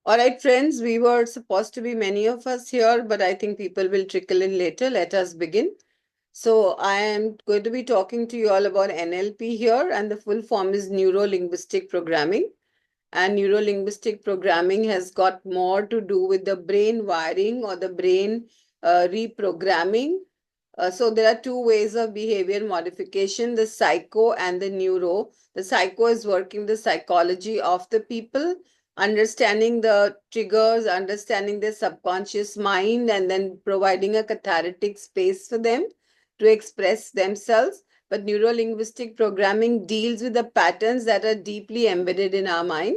All right, friends, we were supposed to be many of us here, but I think people will trickle in later. Let us begin. So, I am going to be talking to you all about NLP here, and the full form is Neuro Linguistic Programming. And Neuro Linguistic Programming has got more to do with the brain wiring or the brain reprogramming. So there are two ways of behavior modification, the psycho and the neuro. The psycho is working the psychology of the people, understanding the triggers, understanding their subconscious mind, and then providing a cathartic space for them to express themselves. But neuro-linguistic programming deals with the patterns that are deeply embedded in our mind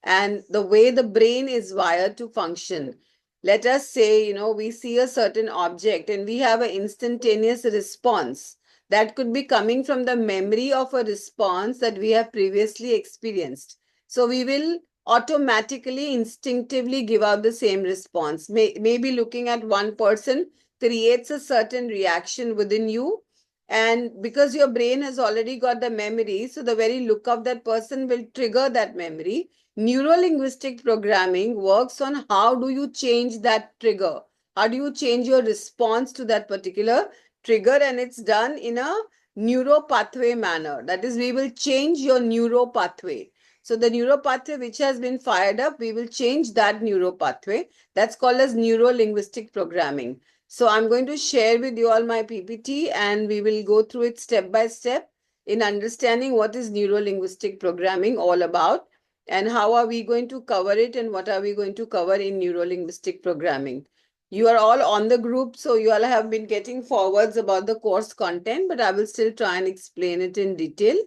and the way the brain is wired to function. Let us say, we see a certain object and we have an instantaneous response that could be coming from the memory of a response that we have previously experienced. So we will automatically, instinctively give out the same response. Maybe looking at one person creates a certain reaction within you. And because your brain has already got the memory, so the very look of that person will trigger that memory. Neuro-linguistic programming works on how do you change that trigger? How do you change your response to that particular trigger? And it's done in a neuro pathway manner. That is, we will change your neuro pathway. So the neuro pathway which has been fired up, we will change that neuro pathway. That's called as neuro-linguistic programming. So I'm going to share with you all my PPT and we will go through it step by step in understanding what is neuro-linguistic programming all about and how are we going to cover it and what are we going to cover in neuro-linguistic programming. You are all on the group, so you all have been getting forwards about the course content, but I will still try and explain it in detail.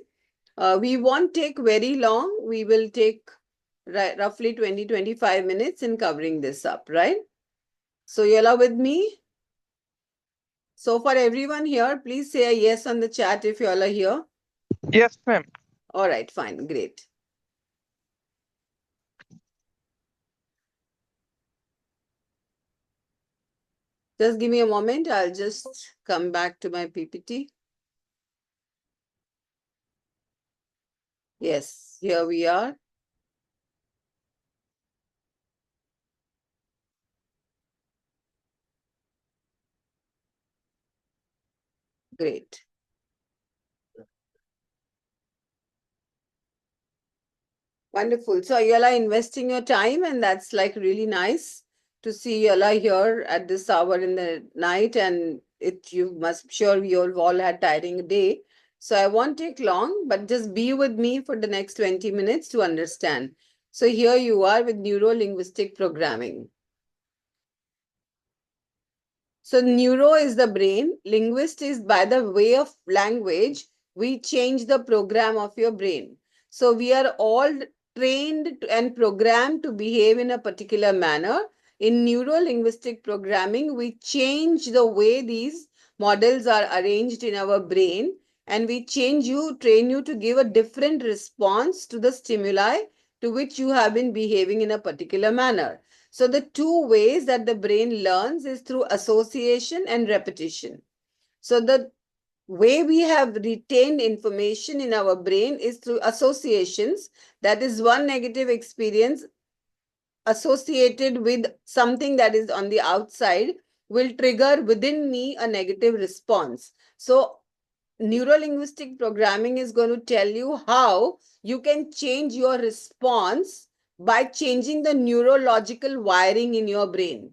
We won't take very long. We will take roughly 20-25 minutes in covering this up, right? So you all are with me? So for everyone here, please say a yes on the chat if you all are here. Yes, ma'am. All right, fine, great. Just give me a moment. I'll just come back to my PPT. Yes, here we are. Great. Wonderful. So you all are investing your time and that's like really nice to see you all are here at this hour in the night and you must sure we all had tiring day. So I won't take long, but just be with me for the next 20 minutes to understand. So here you are with neuro-linguistic programming. So neuro is the brain. Linguist is by the way of language, we change the program of your brain. So we are all trained and programmed to behave in a particular manner. In neuro-linguistic programming, we change the way these models are arranged in our brain and we train you to give a different response to the stimuli to which you have been behaving in a particular manner. So the two ways that the brain learns is through association and repetition. So the way we have retained information in our brain is through associations. That is one negative experience associated with something that is on the outside will trigger within me a negative response. So neuro-linguistic programming is going to tell you how you can change your response by changing the neurological wiring in your brain.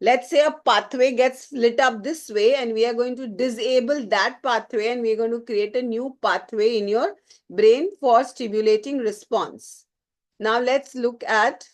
Let's say a pathway gets lit up this way and we are going to disable that pathway and we are going to create a new pathway in your brain for stimulating response. Now let's look at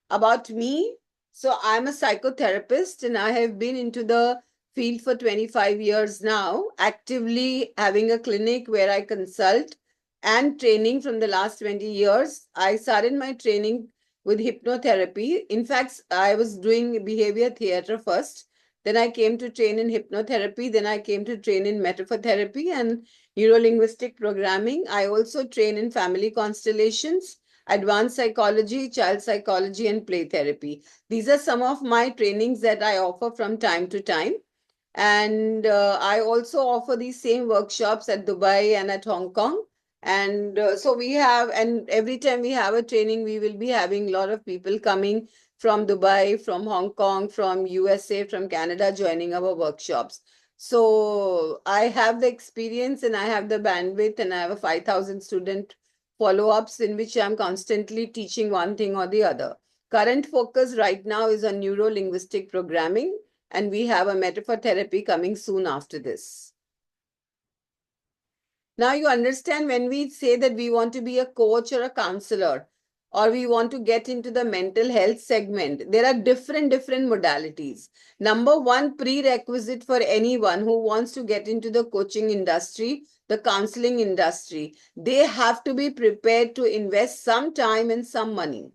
about me. So I'm a psychotherapist and I have been into the field for 25 years now, actively having a clinic where I consult and training from the last 20 years. I started my training with hypnotherapy. In fact, I was doing behavior theater first. Then I came to train in hypnotherapy. Then I came to train in metaphor and neuro-linguistic programming. I also train in family constellations, advanced psychology, child psychology, and play therapy. These are some of my trainings that I offer from time to time. And I also offer these same workshops at Dubai and at Hong Kong. And so we have, and every time we have a training, we will be having a lot of people coming from Dubai, from Hong Kong, from USA, from Canada, joining our workshops. So I have the experience and I have the bandwidth, and I have a 5,000 student follow-ups in which I'm constantly teaching one thing or the other. Current focus right now is on neuro linguistic programming, and we have a metaphor therapy coming soon after this. Now you understand, when we say that we want to be a coach or a counselor, or we want to get into the mental health segment, there are different modalities. Number one prerequisite for anyone who wants to get into the coaching industry, the counseling industry, they have to be prepared to invest some time and some money.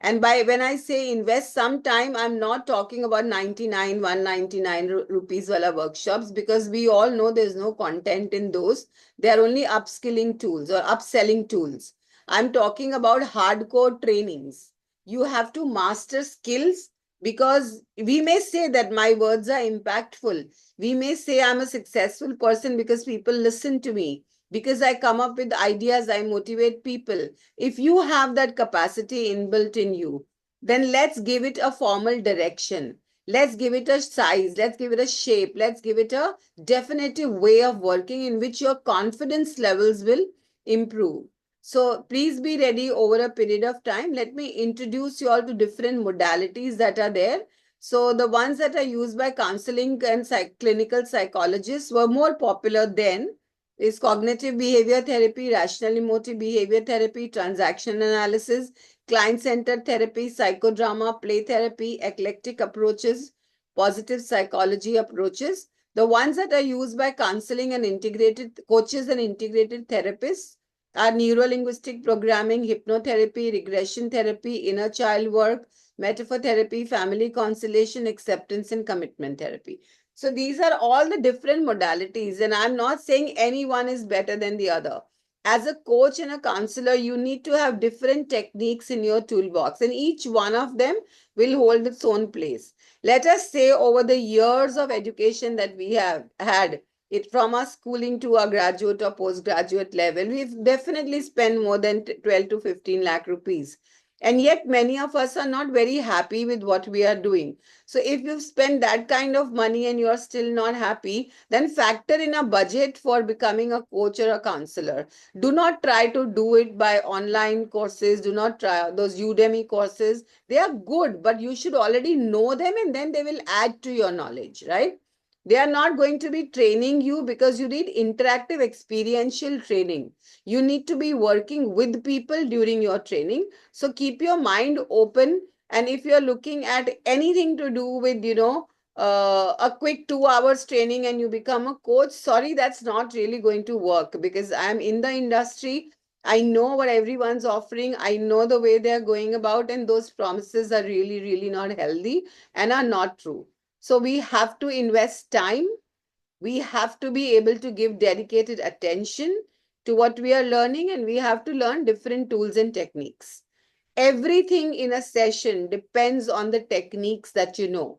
And by when I say invest some time, I'm not talking about 99, 199 rupees wala workshops, because we all know there's no content in those. They are only upskilling tools or upselling tools. I'm talking about hardcore trainings. You have to master skills, because we may say that my words are impactful. We may say I'm a successful person because people listen to me, because I come up with ideas, I motivate people. If you have that capacity inbuilt in you, then let's give it a formal direction. Let's give it a size. Let's give it a shape. Let's give it a definitive way of working in which your confidence levels will improve. So please be ready over a period of time. Let me introduce you all to different modalities that are there. So the ones that are used by counseling and clinical psychologists were more popular then is cognitive behavior therapy, rational emotive behavior therapy, transaction analysis, client-centered therapy, psychodrama, play therapy, eclectic approaches, positive psychology approaches. The ones that are used by counseling and integrated coaches and integrated therapists are neuro-linguistic programming, hypnotherapy, regression therapy, inner child work, metaphor therapy, family constellation, acceptance, and commitment therapy. So these are all the different modalities, and I'm not saying any one is better than the other. As a coach and a counselor, you need to have different techniques in your toolbox, and each one of them will hold its own place. Let us say over the years of education that we have had, it from our schooling to our graduate or postgraduate level, we've definitely spent more than 12 to 15 lakh rupees. And yet many of us are not very happy with what we are doing. So if you've spent that kind of money and you're still not happy, then factor in a budget for becoming a coach or a counselor. Do not try to do it by online courses. Do not try those Udemy courses. They are good, but you should already know them, and then they will add to your knowledge, right? They are not going to be training you, because you need interactive experiential training. You need to be working with people during your training. So keep your mind open. And if you're looking at anything to do with, a quick 2 hours training and you become a coach, sorry, that's not really going to work, because I'm in the industry. I know what everyone's offering. I know the way they're going about, and those promises are really, really not healthy and are not true. So we have to invest time. We have to be able to give dedicated attention to what we are learning, and we have to learn different tools and techniques. Everything in a session depends on the techniques that you know.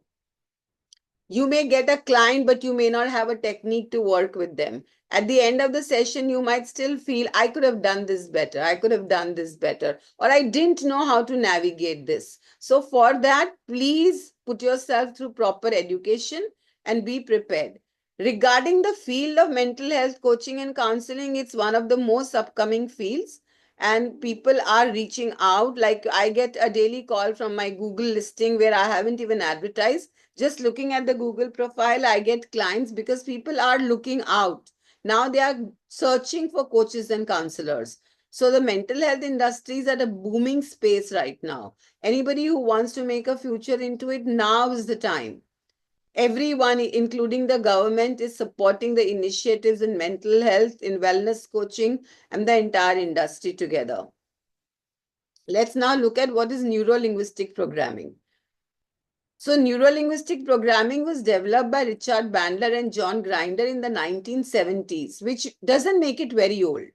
You may get a client, but you may not have a technique to work with them. At the end of the session, you might still feel, I could have done this better. I could have done this better. Or I didn't know how to navigate this. So for that, please put yourself through proper education and be prepared. Regarding the field of mental health coaching and counseling, it's one of the most upcoming fields, and people are reaching out. Like, I get a daily call from my Google listing where I haven't even advertised. Just looking at the Google profile, I get clients, because people are looking out. Now they are searching for coaches and counselors. So the mental health industry is at a booming space right now. Anybody who wants to make a future into it, now is the time. Everyone, including the government, is supporting the initiatives in mental health, in wellness coaching, and the entire industry together. Let's now look at what is neuro-linguistic programming. So neuro-linguistic programming was developed by Richard Bandler and John Grinder in the 1970s, which doesn't make it very old.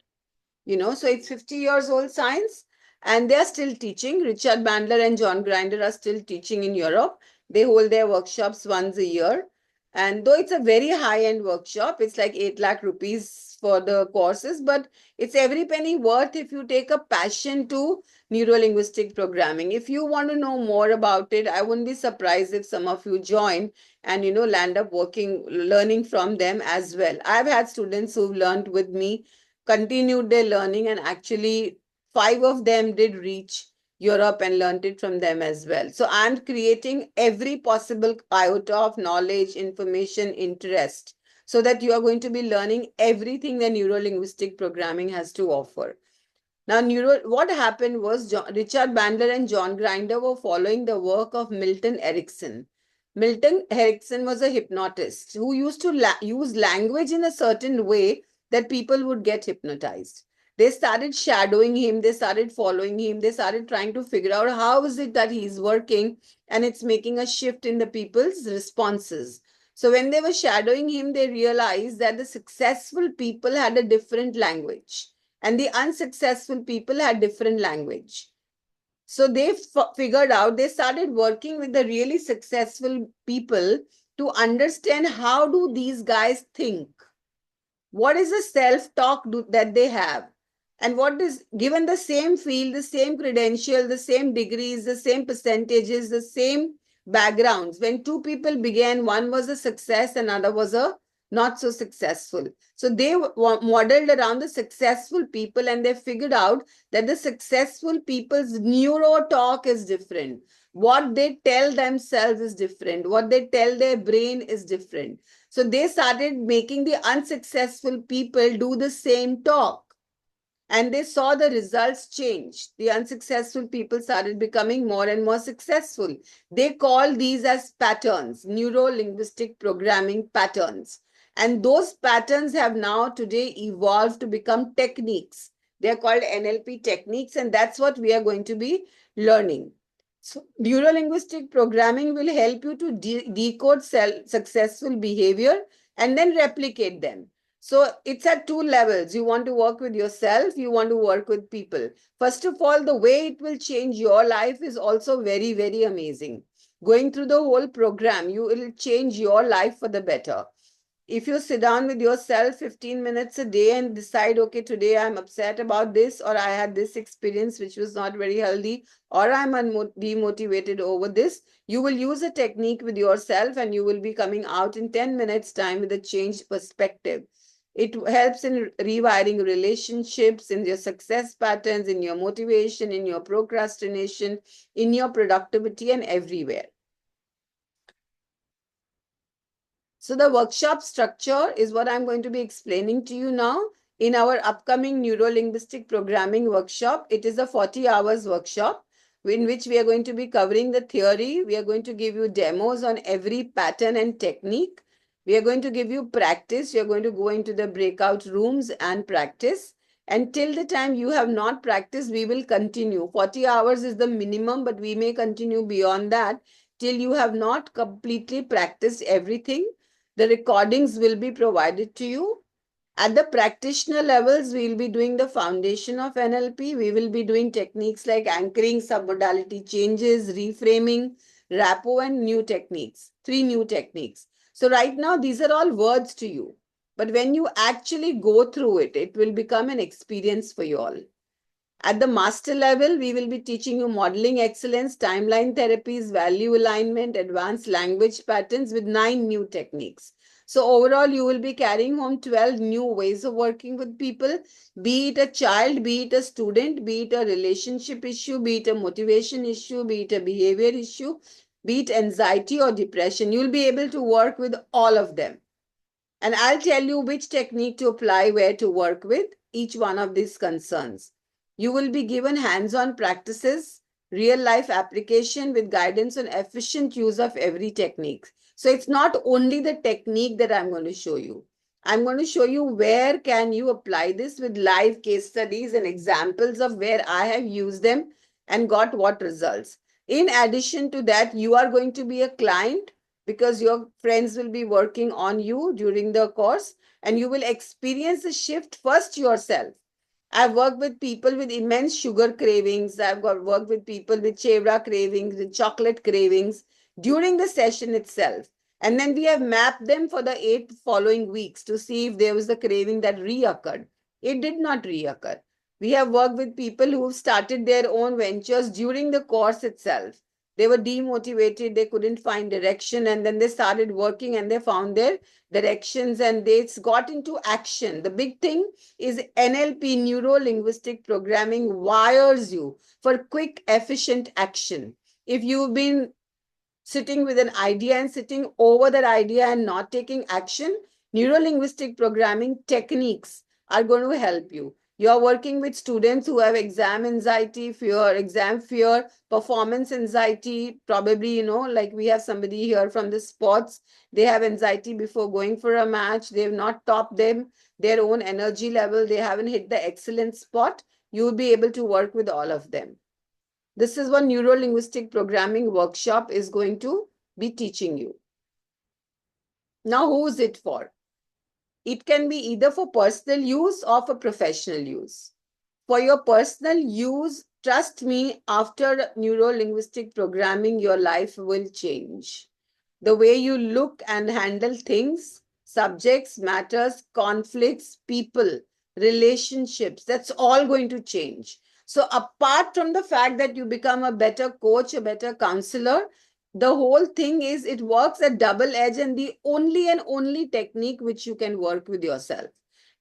So it's 50 years old science, and they're still teaching. Richard Bandler and John Grinder are still teaching in Europe. They hold their workshops once a year. And though it's a very high-end workshop, it's like 8 lakh rupees for the courses, but it's every penny worth if you take a passion to neuro-linguistic programming. If you want to know more about it, I wouldn't be surprised if some of you join and land up working, learning from them as well. I've had students who've learned with me, continued their learning, and actually 5 of them did reach Europe and learned it from them as well. So I'm creating every possible iota of knowledge, information, interest, so that you are going to be learning everything that neuro-linguistic programming has to offer. Now, what happened was Richard Bandler and John Grinder were following the work of Milton Erickson. Milton Erickson was a hypnotist who used to use language in a certain way that people would get hypnotized. They started shadowing him, they started following him, they started trying to figure out how is it that he's working, and it's making a shift in the people's responses. So when they were shadowing him, they realized that the successful people had a different language and the unsuccessful people had different language. So they figured out, they started working with the really successful people to understand how do these guys think, what is the self-talk that they have, and what is given the same field, the same credential, the same degrees, the same percentages, the same backgrounds. When two people began, one was a success, another was a not so successful. So they modeled around the successful people, and they figured out that the successful people's neuro talk is different. What they tell themselves is different. What they tell their brain is different. So they started making the unsuccessful people do the same talk. And they saw the results change. The unsuccessful people started becoming more and more successful. They call these as patterns, neuro-linguistic programming patterns. And those patterns have now today evolved to become techniques. They're called NLP techniques, and that's what we are going to be learning. So, neuro-linguistic programming will help you to decode successful behavior and then replicate them. So it's at two levels. You want to work with yourself, you want to work with people. First of all, the way it will change your life is also very, very amazing. Going through the whole program, you will change your life for the better. If you sit down with yourself 15 minutes a day and decide, okay, today I'm upset about this, or I had this experience which was not very healthy, or I'm demotivated over this, you will use a technique with yourself and you will be coming out in 10 minutes time with a changed perspective. It helps in rewiring relationships, in your success patterns, in your motivation, in your procrastination, in your productivity, and everywhere. So the workshop structure is what I'm going to be explaining to you now. In our upcoming neuro-linguistic programming workshop, it is a 40 hours workshop in which we are going to be covering the theory. We are going to give you demos on every pattern and technique. We are going to give you practice. We are going to go into the breakout rooms and practice. And till the time you have not practiced, we will continue. 40 hours is the minimum, but we may continue beyond that till you have not completely practiced everything. The recordings will be provided to you. At the practitioner levels, we will be doing the foundation of NLP. We will be doing techniques like anchoring, submodality changes, reframing, rapport, and new techniques. 3 new techniques. So right now, these are all words to you. But when you actually go through it, it will become an experience for you all. At the master level, we will be teaching you modeling excellence, timeline therapies, value alignment, advanced language patterns with 9 new techniques. So overall, you will be carrying home 12 new ways of working with people, be it a child, be it a student, be it a relationship issue, be it a motivation issue, be it a behavior issue, be it anxiety or depression. You'll be able to work with all of them. And I'll tell you which technique to apply, where to work with each one of these concerns. You will be given hands-on practices, real-life application with guidance on efficient use of every technique. So it's not only the technique that I'm going to show you. I'm going to show you where can you apply this with live case studies and examples of where I have used them and got what results. In addition to that, you are going to be a client because your friends will be working on you during the course and you will experience the shift first yourself. I've worked with people with immense sugar cravings. I've worked with people with chevra cravings, with chocolate cravings during the session itself. And then we have mapped them for the 8 following weeks to see if there was the craving that reoccurred. It did not reoccur. We have worked with people who started their own ventures during the course itself. They were demotivated, they couldn't find direction, and then they started working and they found their directions and they got into action. The big thing is NLP, Neuro Linguistic Programming, wires you for quick, efficient action. If you've been sitting with an idea and sitting over that idea and not taking action, neuro-linguistic programming techniques are going to help you. You're working with students who have exam anxiety, exam fear, performance anxiety. Probably, like we have somebody here from the sports, they have anxiety before going for a match. They've not topped their own energy level. They haven't hit the excellent spot. You'll be able to work with all of them. This is what neuro-linguistic programming workshop is going to be teaching you. Now, who is it for? It can be either for personal use or for professional use. For your personal use, trust me, after neuro-linguistic programming, your life will change. The way you look and handle things, subjects, matters, conflicts, people, relationships, that's all going to change. So apart from the fact that you become a better coach, a better counselor, the whole thing is it works at double edge and the only technique which you can work with yourself.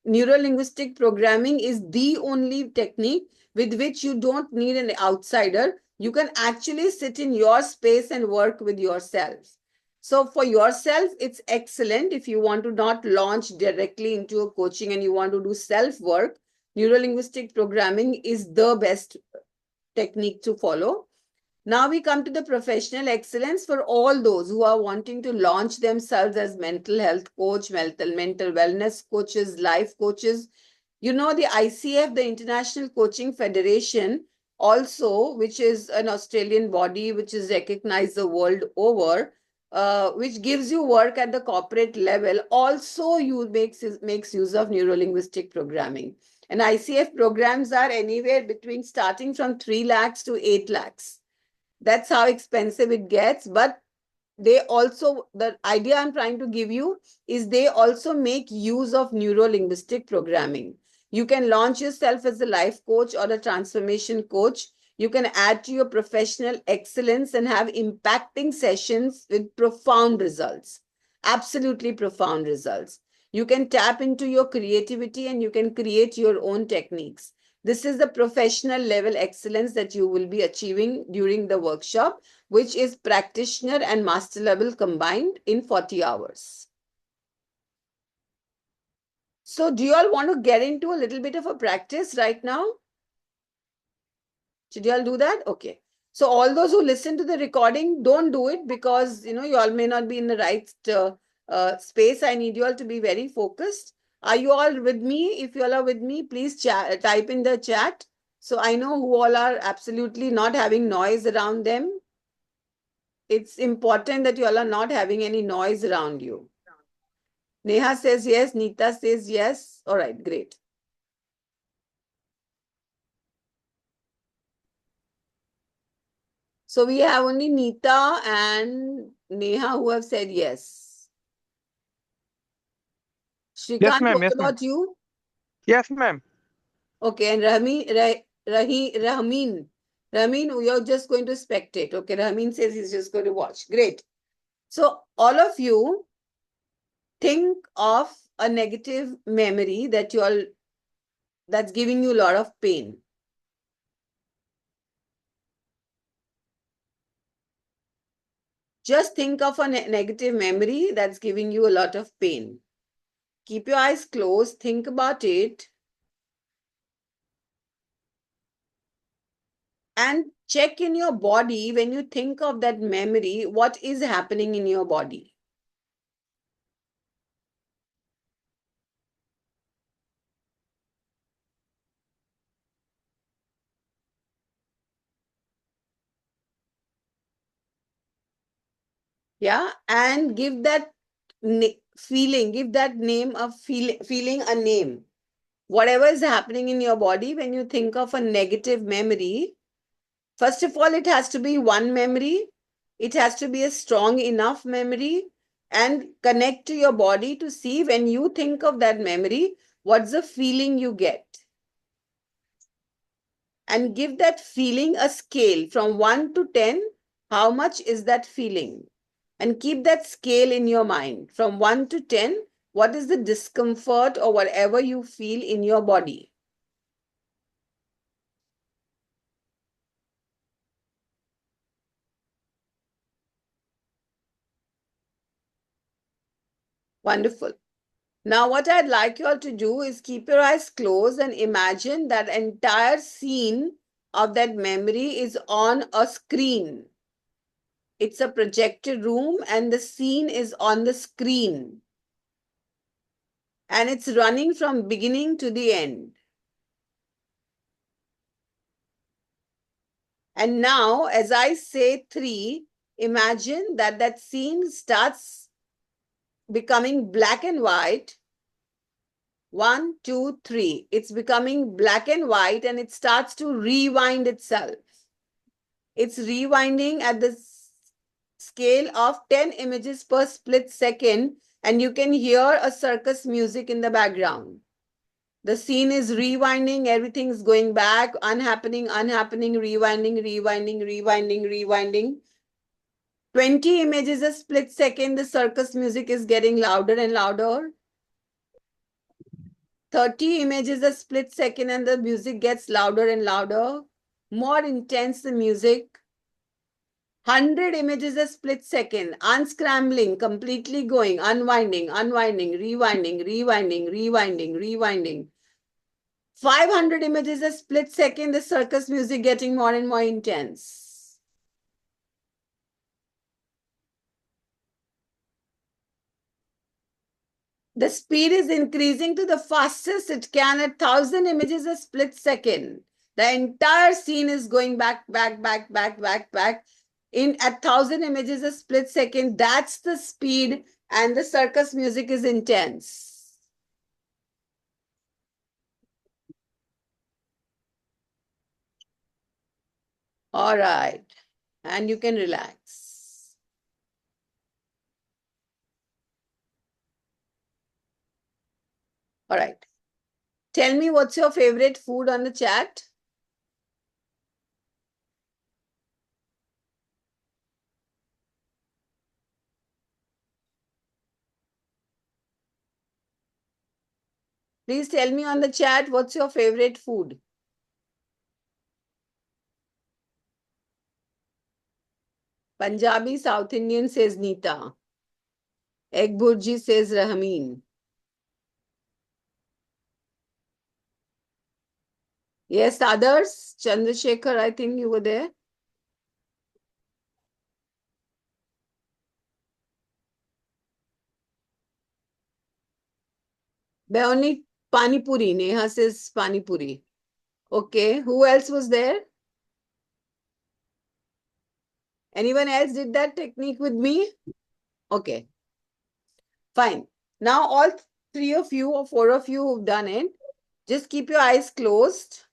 Neuro-linguistic programming is the only technique with which you don't need an outsider. You can actually sit in your space and work with yourself. So for yourself, it's excellent. If you want to not launch directly into a coaching and you want to do self-work, neuro-linguistic programming is the best technique to follow. Now we come to the professional excellence for all those who are wanting to launch themselves as mental health coach, mental wellness coaches, life coaches. The ICF, the International Coaching Federation, also, which is an Australian body which is recognized the world over, which gives you work at the corporate level, also makes use of neuro-linguistic programming. And ICF programs are anywhere between starting from 3 lakhs to 8 lakhs. That's how expensive it gets. But the idea I'm trying to give you is they also make use of neuro-linguistic programming. You can launch yourself as a life coach or a transformation coach. You can add to your professional excellence and have impacting sessions with profound results, absolutely profound results. You can tap into your creativity and you can create your own techniques. This is the professional level excellence that you will be achieving during the workshop, which is practitioner and master level combined in 40 hours. So do you all want to get into a little bit of a practice right now? Should you all do that? Okay. So all those who listen to the recording, don't do it because, you all may not be in the right space. I need you all to be very focused. Are you all with me? If you all are with me, please type in the chat. So I know who all are absolutely not having noise around them. It's important that you all are not having any noise around you. Neha says yes. Neeta says yes. All right, great. So we have only Neeta and Neha who have said yes. Shrikant, Yes, ma'am. what Yes, ma'am. about you? Yes, ma'am. Okay, and Rahmin, you're just going to spectate. Okay, Rahmin says he's just going to watch. Great. So all of you think of a negative memory that's giving you a lot of pain. Just think of a negative memory that's giving you a lot of pain. Keep your eyes closed, think about it, and check in your body when you think of that memory, what is happening in your body. Yeah, and give that feeling, give that name of feeling a name. Whatever is happening in your body when you think of a negative memory, first of all, it has to be one memory. It has to be a strong enough memory and connect to your body to see when you think of that memory, what's the feeling you get. And give that feeling a scale from 1 to 10. How much is that feeling? And keep that scale in your mind from 1 to 10. What is the discomfort or whatever you feel in your body? Wonderful. Now, what I'd like you all to do is keep your eyes closed and imagine that entire scene of that memory is on a screen. It's a projected room and the scene is on the screen. And it's running from beginning to the end. And now, as I say 3, imagine that that scene starts becoming black and white. 1, 2, 3. It's becoming black and white and it starts to rewind itself. It's rewinding at the scale of 10 images per split second, and you can hear a circus music in the background. The scene is rewinding, everything's going back, unhappening, rewinding, rewinding, rewinding, rewinding. 20 images a split second, the circus music is getting louder and louder. 30 images a split second and the music gets louder and louder. More intense the music. 100 images a split second, unscrambling, completely going, unwinding, unwinding, rewinding, rewinding, rewinding, rewinding. 500 images a split second, the circus music getting more and more intense. The speed is increasing to the fastest it can at 1,000 images a split second. The entire scene is going back, back, back, back, back, back. In at 1,000 images a split second, that's the speed, and the circus music is intense. All right. And you can relax. All right. Tell me what's your favorite food on the chat? Please tell me on the chat what's your favorite food? Punjabi, South Indian says Nita. Egg Burji says Rahmeen. Yes, others? Chandrasekhar, I think you were there. Beoni Pani Puri. Neha says Pani Puri. Okay, who else was there? Anyone else did that technique with me? Okay, fine. Now all 3 of you or 4 of you who've done it, just keep your eyes closed.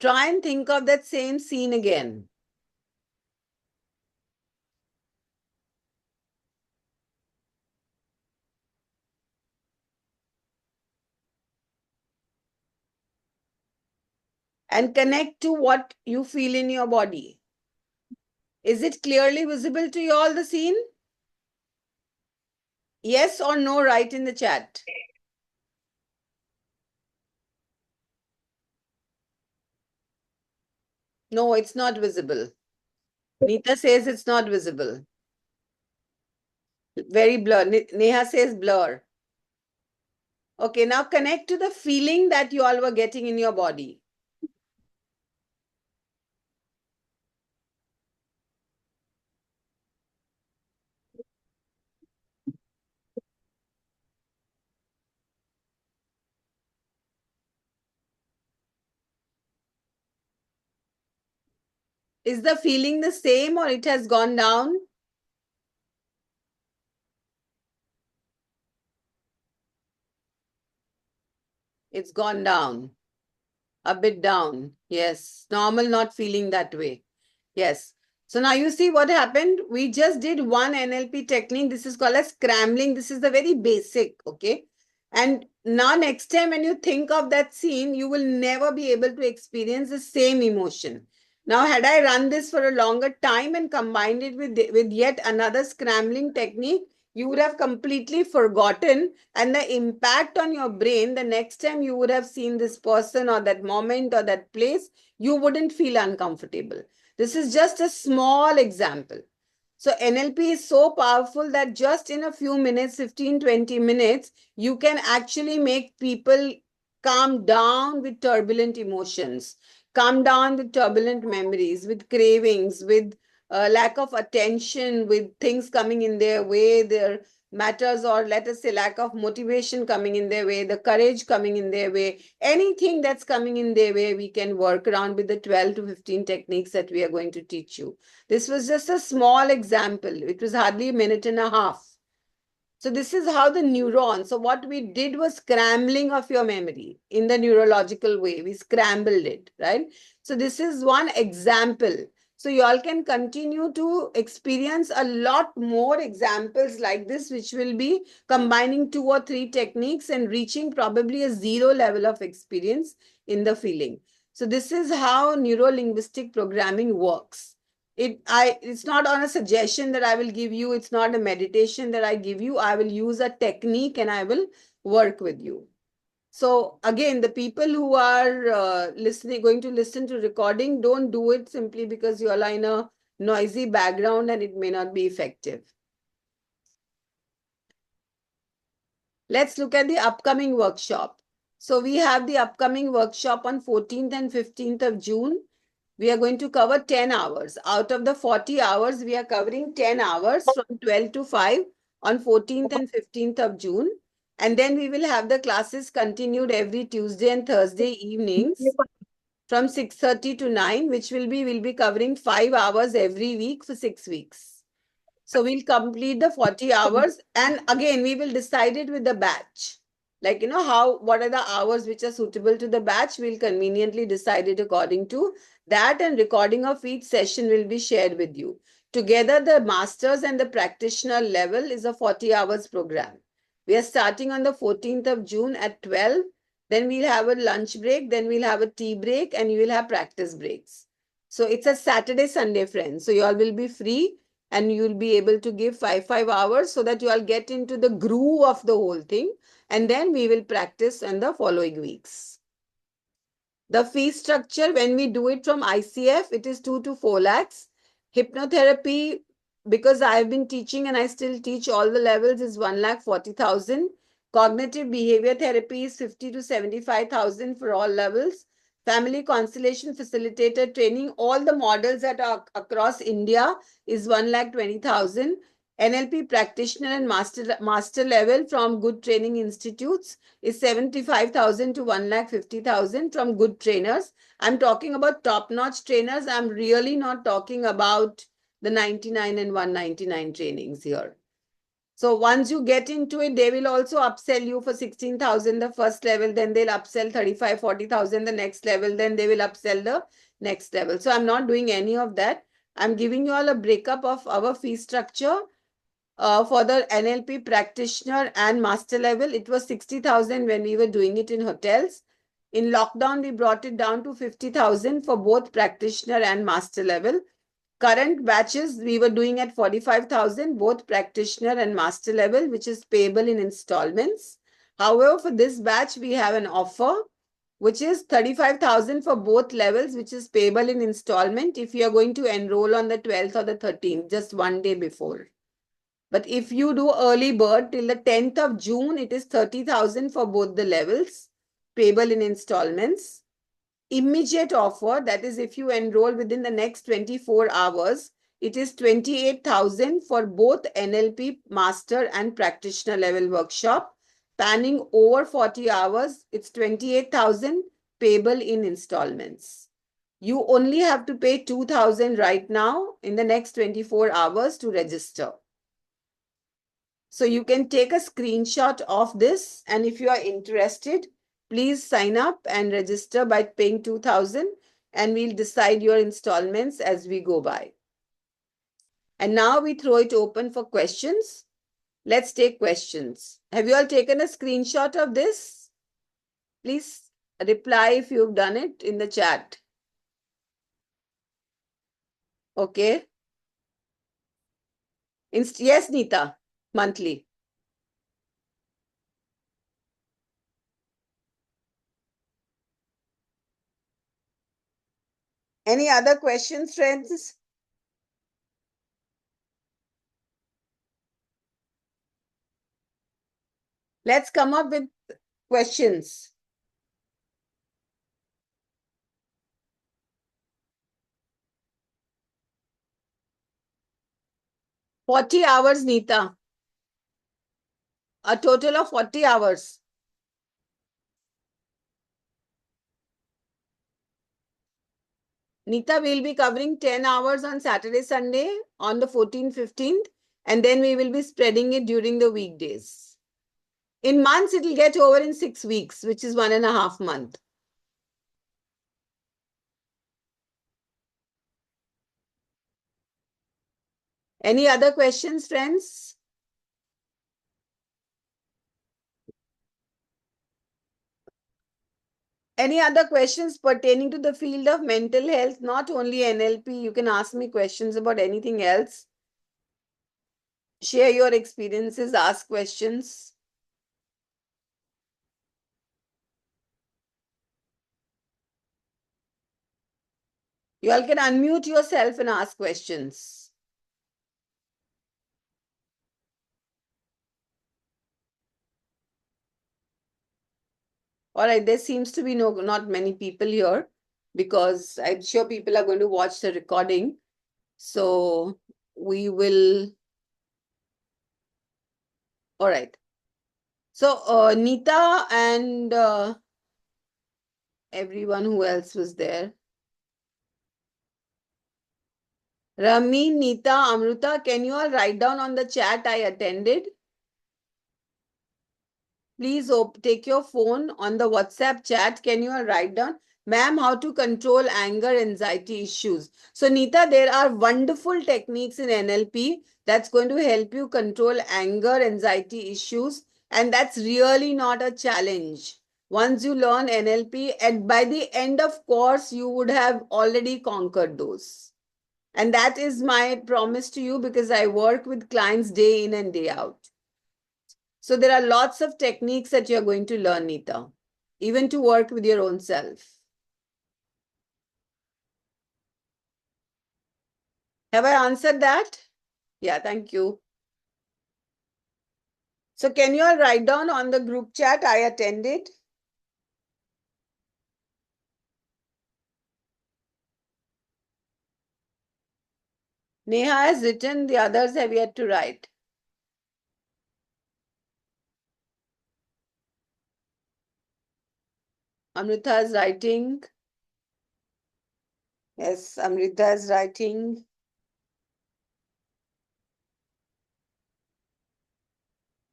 Try and think of that same scene again. And connect to what you feel in your body. Is it clearly visible to you all, the scene? Yes or no, write in the chat. No, it's not visible. Nita says it's not visible. Very blur. Neha says blur. Okay, now connect to the feeling that you all were getting in your body. Is the feeling the same or it has gone down? It's gone down. A bit down. Yes. Normal not feeling that way. Yes. So now you see what happened. We just did one NLP technique. This is called as scrambling. This is the very basic, okay? And now next time when you think of that scene, you will never be able to experience the same emotion. Now, had I run this for a longer time and combined it with yet another scrambling technique, you would have completely forgotten, and the impact on your brain the next time you would have seen this person or that moment or that place, you wouldn't feel uncomfortable. This is just a small example. So NLP is so powerful that just in a few minutes, 15, 20 minutes, you can actually make people calm down with turbulent emotions, calm down with turbulent memories, with cravings, with lack of attention, with things coming in their way, their matters, or let us say lack of motivation coming in their way, the courage coming in their way, anything that's coming in their way, we can work around with the 12 to 15 techniques that we are going to teach you. This was just a small example. It was hardly a minute and a half. So this is how the neuron, so what we did was scrambling of your memory in the neurological way. We scrambled it, right? So this is one example. So you all can continue to experience a lot more examples like this, which will be combining 2 or 3 techniques and reaching probably a 0 level of experience in the feeling. So this is how neuro linguistic programming works. It's not on a suggestion that I will give you. It's not a meditation that I give you. I will use a technique and I will work with you. So again, the people who are going to listen to recording, don't do it simply because you are in a noisy background and it may not be effective. Let's look at the upcoming workshop. So we have the upcoming workshop on 14th and 15th of June. We are going to cover 10 hours. Out of the 40 hours, we are covering 10 hours from 12 to 5 on 14th and 15th of June. And then we will have the classes continued every Tuesday and Thursday evenings from 6:30 to 9, which we'll be covering 5 hours every week for 6 weeks. So we'll complete the 40 hours, and again, we will decide it with the batch. Like, what are the hours which are suitable to the batch? We'll conveniently decide it according to that, and recording of each session will be shared with you. Together, the master's and the practitioner level is a 40 hours program. We are starting on the 14th of June at 12. Then we'll have a lunch break. Then we'll have a tea break, and you will have practice breaks. So it's a Saturday, Sunday, friends. So you all will be free and you'll be able to give 5 hours so that you all get into the groove of the whole thing. And then we will practice in the following weeks. The fee structure, when we do it from ICF, it is 2 to 4 lakhs. Hypnotherapy, because I've been teaching and I still teach all the levels, is 1,40,000. Cognitive behavior therapy is 50 to 75,000 for all levels. Family constellation facilitator training, all the models that are across India, is 1,20,000. NLP practitioner and master level from good training institutes is 75,000 to 1,50,000 from good trainers. I'm talking about top-notch trainers. I'm really not talking about the 99 and 199 trainings here. So once you get into it, they will also upsell you for 16,000 the first level, then they'll upsell 35, 40,000 the next level, then they will upsell the next level. So I'm not doing any of that. I'm giving you all a breakup of our fee structure. For the NLP practitioner and master level, it was 60,000 when we were doing it in hotels. In lockdown, we brought it down to 50,000 for both practitioner and master level. Current batches, we were doing at 45,000, both practitioner and master level, which is payable in installments. However, for this batch, we have an offer, which is 35,000 for both levels, which is payable in installment if you are going to enroll on the 12th or the 13th, just one day before. But if you do early bird till the 10th of June, it is 30,000 for both the levels, payable in installments. Immediate offer, that is if you enroll within the next 24 hours, it is 28,000 for both NLP master and practitioner level workshop. Panning over 40 hours, it's 28,000 payable in installments. You only have to pay 2,000 right now in the next 24 hours to register. So you can take a screenshot of this, and if you are interested, please sign up and register by paying 2,000, and we'll decide your installments as we go by. And now we throw it open for questions. Let's take questions. Have you all taken a screenshot of this? Please reply if you've done it in the chat. Okay. Yes, Neeta, monthly. Any other questions, friends? Let's come up with questions. Forty hours, Neeta. A total of 40 hours. Neeta, we'll be covering 10 hours on Saturday, Sunday on the 14th, 15th, and then we will be spreading it during the weekdays. In months, it will get over in 6 weeks, which is 1.5 months. Any other questions, friends? Any other questions pertaining to the field of mental health? Not only NLP, you can ask me questions about anything else. Share your experiences, ask questions. You all can unmute yourself and ask questions. All right, there seems to be not many people here because I'm sure people are going to watch the recording. So we will. All right. So Neeta and everyone who else was there. Rami, Neeta, Amruta, can you all write down on the chat I attended? Please take your phone on the WhatsApp chat. Can you all write down? Ma'am, how to control anger, anxiety issues. So, Neeta, there are wonderful techniques in NLP that's going to help you control anger, anxiety issues. And that's really not a challenge. Once you learn NLP, and by the end of course, you would have already conquered those. And that is my promise to you because I work with clients day in and day out. So there are lots of techniques that you're going to learn, Neeta, even to work with your own self. Have I answered that? Yeah, thank you. So can you all write down on the group chat I attended? Neha has written, the others have yet to write. Amrita is writing. Yes, Amrita is writing.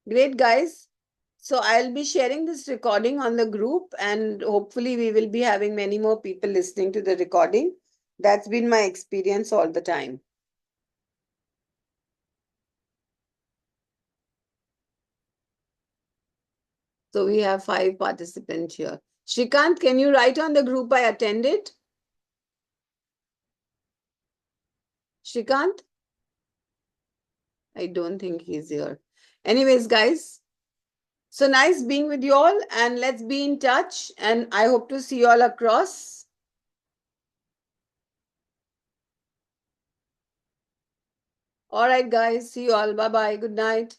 Great, guys. So I'll be sharing this recording on the group and hopefully we will be having many more people listening to the recording. That's been my experience all the time. So we have 5 participants here. Shrikant, can you write on the group I attended? Shrikant? I don't think he's here. Anyways, guys, so nice being with you all and let's be in touch and I hope to see you all across. All right, guys. See you all. Bye-bye. Good night.